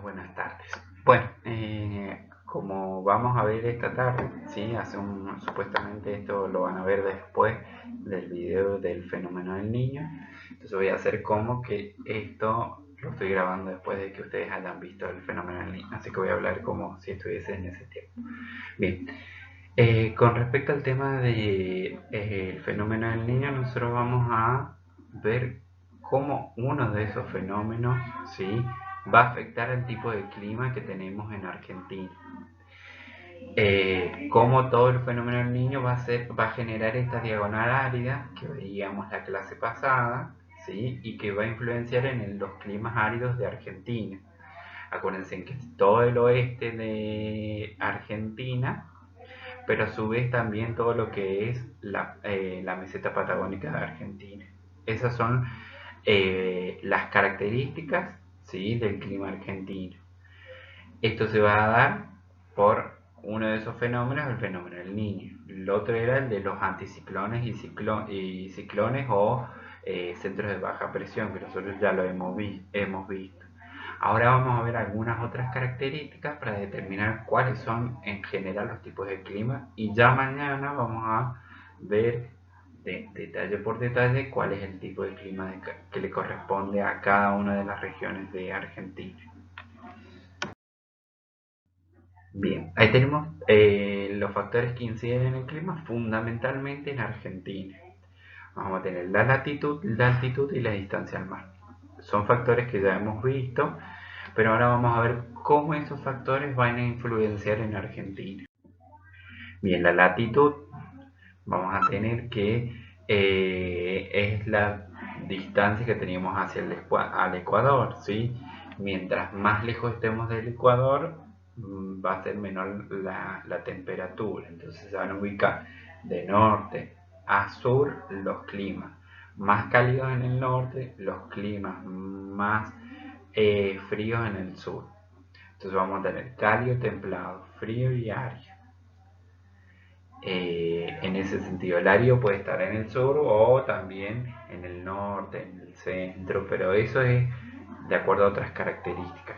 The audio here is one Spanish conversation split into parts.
buenas tardes. Bueno, como vamos a ver esta tarde, ¿sí? Supuestamente esto lo van a ver después del video del fenómeno del niño. Entonces voy a hacer como que esto lo estoy grabando después de que ustedes hayan visto el fenómeno del niño. Así que voy a hablar como si estuviese en ese tiempo. Bien, con respecto al tema del fenómeno del niño, nosotros vamos a ver cómo uno de esos fenómenos, ¿sí?, va a afectar el tipo de clima que tenemos en Argentina. Cómo todo el fenómeno del niño va a generar esta diagonal árida que veíamos la clase pasada, ¿sí?, y que va a influenciar en los climas áridos de Argentina. Acuérdense que es todo el oeste de Argentina, pero a su vez también todo lo que es la meseta patagónica de Argentina. Esas son las características, ¿sí?, del clima argentino. Esto se va a dar por uno de esos fenómenos, el fenómeno del niño. El otro era el de los anticiclones y ciclones o centros de baja presión, que nosotros ya lo hemos visto. Ahora vamos a ver algunas otras características para determinar cuáles son en general los tipos de clima, y ya mañana vamos a ver detalle por detalle cuál es el tipo de clima que le corresponde a cada una de las regiones de Argentina. Bien, ahí tenemos los factores que inciden en el clima fundamentalmente en Argentina. Vamos a tener la latitud, la altitud y la distancia al mar. Son factores que ya hemos visto, pero ahora vamos a ver cómo esos factores van a influenciar en Argentina. Bien, la latitud, vamos a tener que es la distancia que tenemos hacia al Ecuador, ¿sí? Mientras más lejos estemos del Ecuador, va a ser menor la temperatura. Entonces se van a ubicar de norte a sur los climas más cálidos en el norte, los climas más fríos en el sur. Entonces vamos a tener cálido, templado, frío y árido. En ese sentido, el árido puede estar en el sur o también en el norte, en el centro, pero eso es de acuerdo a otras características.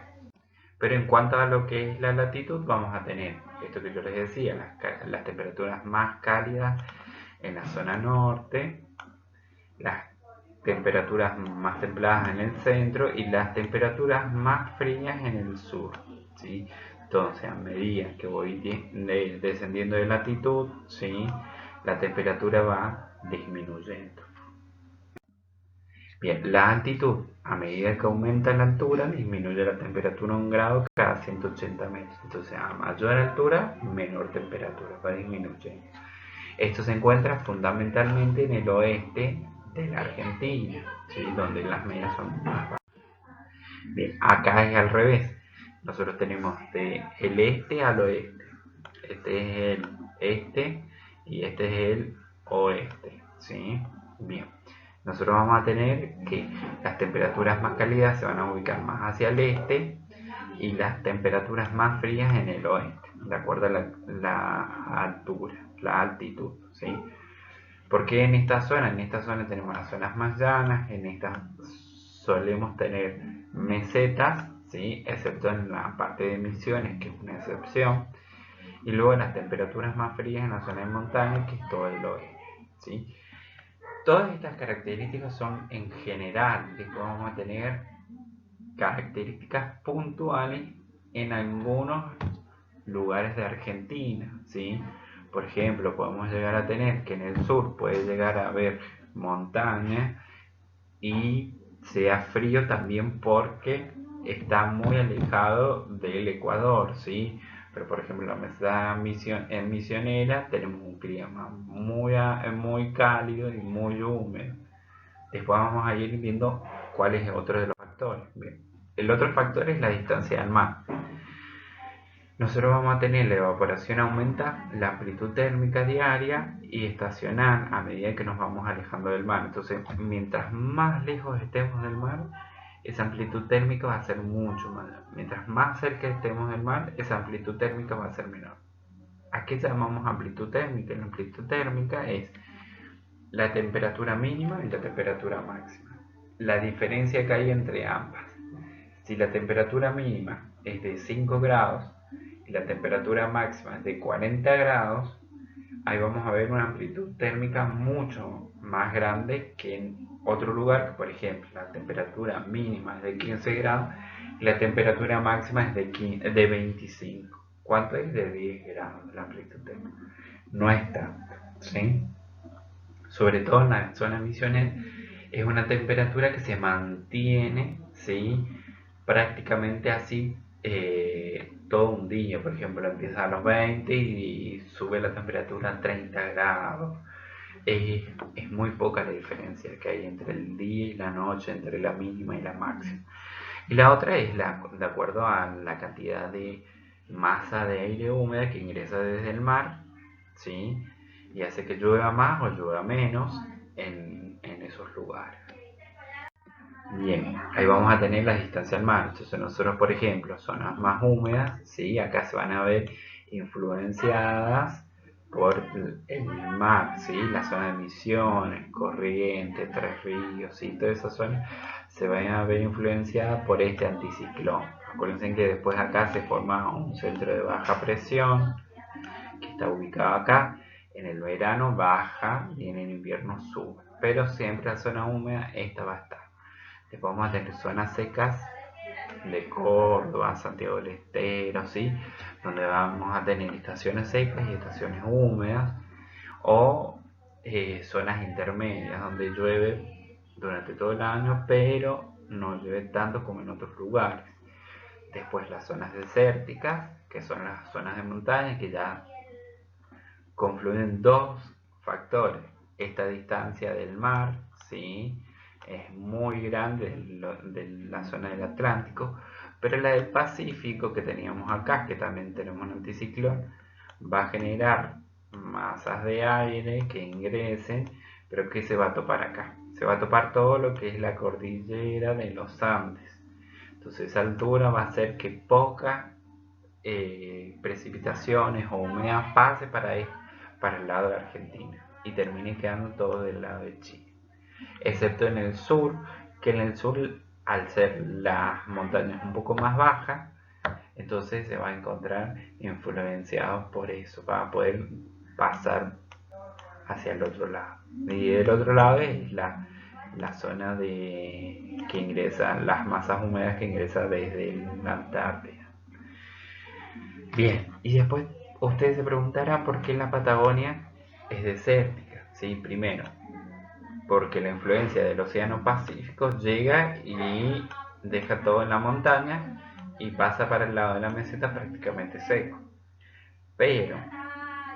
Pero en cuanto a lo que es la latitud, vamos a tener esto que yo les decía, las temperaturas más cálidas en la zona norte, las temperaturas más templadas en el centro y las temperaturas más frías en el sur, ¿sí? Entonces, a medida que voy descendiendo de latitud, ¿sí?, la temperatura va disminuyendo. Bien, la altitud, a medida que aumenta la altura, disminuye la temperatura 1 grado cada 180 metros. Entonces, a mayor altura, menor temperatura, va disminuyendo. Esto se encuentra fundamentalmente en el oeste de la Argentina, ¿sí?, donde las medias son más bajas. Bien, acá es al revés. Nosotros tenemos del este al oeste. Este es el este y este es el oeste, ¿sí? Bien, nosotros vamos a tener que las temperaturas más cálidas se van a ubicar más hacia el este y las temperaturas más frías en el oeste, de acuerdo a la altura, la altitud, ¿sí? Porque en esta zona tenemos las zonas más llanas, en estas solemos tener mesetas, ¿sí?, excepto en la parte de Misiones, que es una excepción, y luego las temperaturas más frías en la zona de montaña, que es todo el oeste, ¿sí? Todas estas características son en general, después vamos a tener características puntuales en algunos lugares de Argentina, ¿sí? Por ejemplo, podemos llegar a tener que en el sur puede llegar a haber montaña y sea frío también porque está muy alejado del Ecuador, ¿sí? Pero por ejemplo, en Misionera tenemos un clima muy cálido y muy húmedo. Después vamos a ir viendo cuál es otro de los factores. Bien. El otro factor es la distancia del mar. Nosotros vamos a tener la evaporación aumenta, la amplitud térmica diaria y estacional a medida que nos vamos alejando del mar. Entonces, mientras más lejos estemos del mar, esa amplitud térmica va a ser mucho mayor. Mientras más cerca estemos del mar, esa amplitud térmica va a ser menor. ¿A qué llamamos amplitud térmica? La amplitud térmica es la temperatura mínima y la temperatura máxima. La diferencia que hay entre ambas. Si la temperatura mínima es de 5 grados y la temperatura máxima es de 40 grados, ahí vamos a ver una amplitud térmica mucho más grande que en otro lugar, que por ejemplo la temperatura mínima es de 15 grados y la temperatura máxima es de 25. ¿Cuánto es? De 10 grados la amplitud térmica. No es tanto, ¿sí? Sobre todo en la zona de Misiones es una temperatura que se mantiene, ¿sí? Prácticamente así todo un día. Por ejemplo, empieza a los 20 y sube la temperatura a 30 grados. Es muy poca la diferencia que hay entre el día y la noche, entre la mínima y la máxima. Y la otra es de acuerdo a la cantidad de masa de aire húmeda que ingresa desde el mar, ¿sí? Y hace que llueva más o llueva menos en esos lugares. Bien, ahí vamos a tener la distancia al mar. Entonces nosotros, por ejemplo, zonas más húmedas, ¿sí? Acá se van a ver influenciadas por el mar, ¿sí? La zona de Misiones, Corrientes, Tres Ríos, ¿sí? Toda esa zona se van a ver influenciadas por este anticiclón. Acuérdense que después acá se forma un centro de baja presión que está ubicado acá. En el verano baja y en el invierno sube, pero siempre la zona húmeda esta va a estar. Después vamos a tener zonas secas de Córdoba, Santiago del Estero, ¿sí? Donde vamos a tener estaciones secas y estaciones húmedas, o zonas intermedias donde llueve durante todo el año, pero no llueve tanto como en otros lugares. Después las zonas desérticas, que son las zonas de montaña, que ya confluyen dos factores. Esta distancia del mar, ¿sí? Es muy grande de la zona del Atlántico, pero la del Pacífico que teníamos acá, que también tenemos un anticiclón, va a generar masas de aire que ingresen, pero que se va a topar acá. Se va a topar todo lo que es la cordillera de los Andes. Entonces esa altura va a hacer que poca precipitaciones o humedad pase para el lado de Argentina y termine quedando todo del lado de Chile, excepto en el sur, que en el sur, al ser las montañas un poco más bajas, entonces se va a encontrar influenciado por eso, va a poder pasar hacia el otro lado. Y del otro lado es la zona que ingresan las masas húmedas que ingresan desde la Antártida. Bien, y después ustedes se preguntarán por qué la Patagonia es desértica. Sí, primero, porque la influencia del Océano Pacífico llega y deja todo en la montaña y pasa para el lado de la meseta prácticamente seco. Pero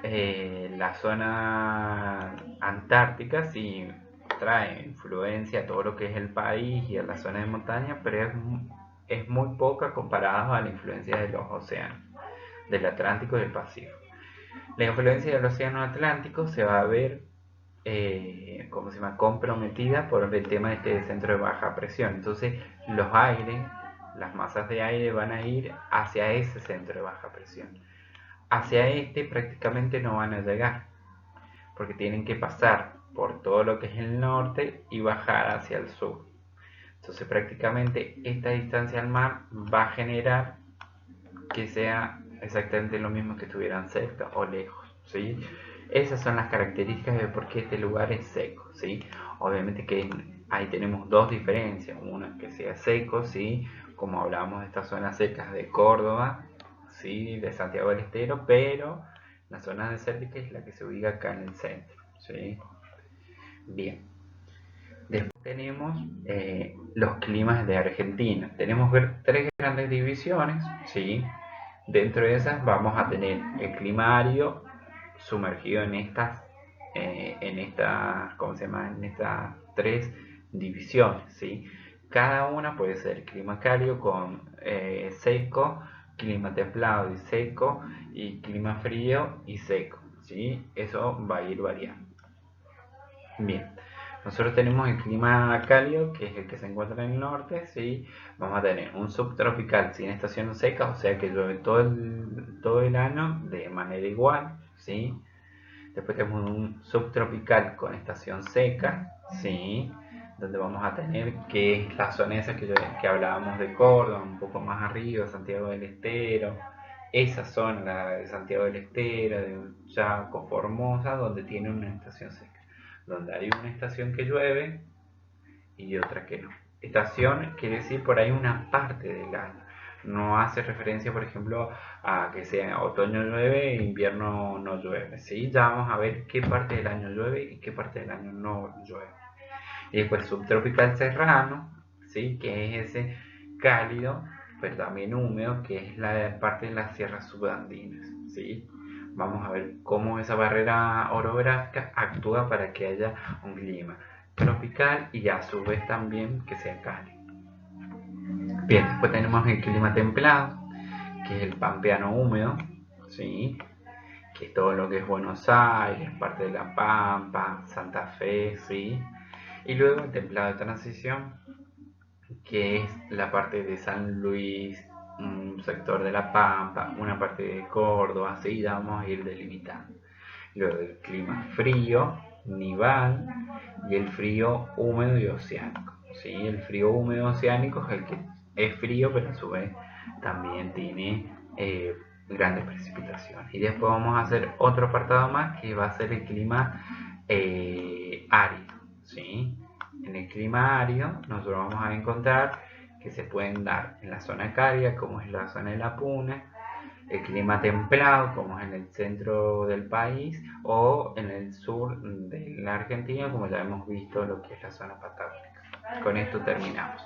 la zona antártica sí trae influencia a todo lo que es el país y a la zona de montaña, pero es muy poca comparada a la influencia de los océanos, del Atlántico y del Pacífico. La influencia del océano Atlántico se va a ver ¿cómo se llama? Comprometida por el tema de este centro de baja presión. Entonces los aires, las masas de aire van a ir hacia ese centro de baja presión. Hacia este prácticamente no van a llegar, porque tienen que pasar por todo lo que es el norte y bajar hacia el sur. Entonces prácticamente esta distancia al mar va a generar que sea exactamente lo mismo que estuvieran cerca o lejos, ¿sí? Esas son las características de por qué este lugar es seco, ¿sí? Obviamente que ahí tenemos dos diferencias, una que sea seco, ¿sí? Como hablábamos de estas zonas secas de Córdoba, ¿sí? De Santiago del Estero, pero la zona desértica es la que se ubica acá en el centro, ¿sí? Bien. Después tenemos los climas de Argentina. Tenemos tres grandes divisiones, ¿sí? Dentro de esas vamos a tener el clima árido sumergido ¿cómo se llama? En estas tres divisiones, ¿sí? Cada una puede ser clima cálido con seco, clima templado y seco, y clima frío y seco, ¿sí? Eso va a ir variando. Bien, nosotros tenemos el clima cálido, que es el que se encuentra en el norte, ¿sí? Vamos a tener un subtropical sin estaciones secas, o sea que llueve todo el año de manera igual, ¿sí? Después tenemos un subtropical con estación seca, ¿sí? donde vamos a tener que es la zona esa que hablábamos de Córdoba, un poco más arriba, Santiago del Estero, esa zona, la de Santiago del Estero, de Chaco, Formosa, donde tiene una estación seca, donde hay una estación que llueve y otra que no. Estación quiere decir por ahí una parte del año. No hace referencia, por ejemplo, a que sea otoño llueve e invierno no llueve. ¿Sí? Ya vamos a ver qué parte del año llueve y qué parte del año no llueve. Y después subtropical serrano, ¿sí? Que es ese cálido, pero también húmedo, que es la parte de las sierras subandinas. ¿Sí? Vamos a ver cómo esa barrera orográfica actúa para que haya un clima tropical y a su vez también que sea cálido. Bien, después tenemos el clima templado, que es el pampeano húmedo, ¿sí? Que es todo lo que es Buenos Aires, parte de La Pampa, Santa Fe, ¿sí? Y luego el templado de transición, que es la parte de San Luis, un sector de La Pampa, una parte de Córdoba, así vamos a ir delimitando. Luego el clima frío, nival, y el frío húmedo y oceánico. ¿Sí? El frío húmedo oceánico es el que es frío, pero a su vez también tiene grandes precipitaciones. Y después vamos a hacer otro apartado más que va a ser el clima árido. ¿Sí? En el clima árido nosotros vamos a encontrar que se pueden dar en la zona cálida, como es la zona de la Puna, el clima templado, como es en el centro del país, o en el sur de la Argentina, como ya hemos visto lo que es la zona patagónica. Con esto terminamos.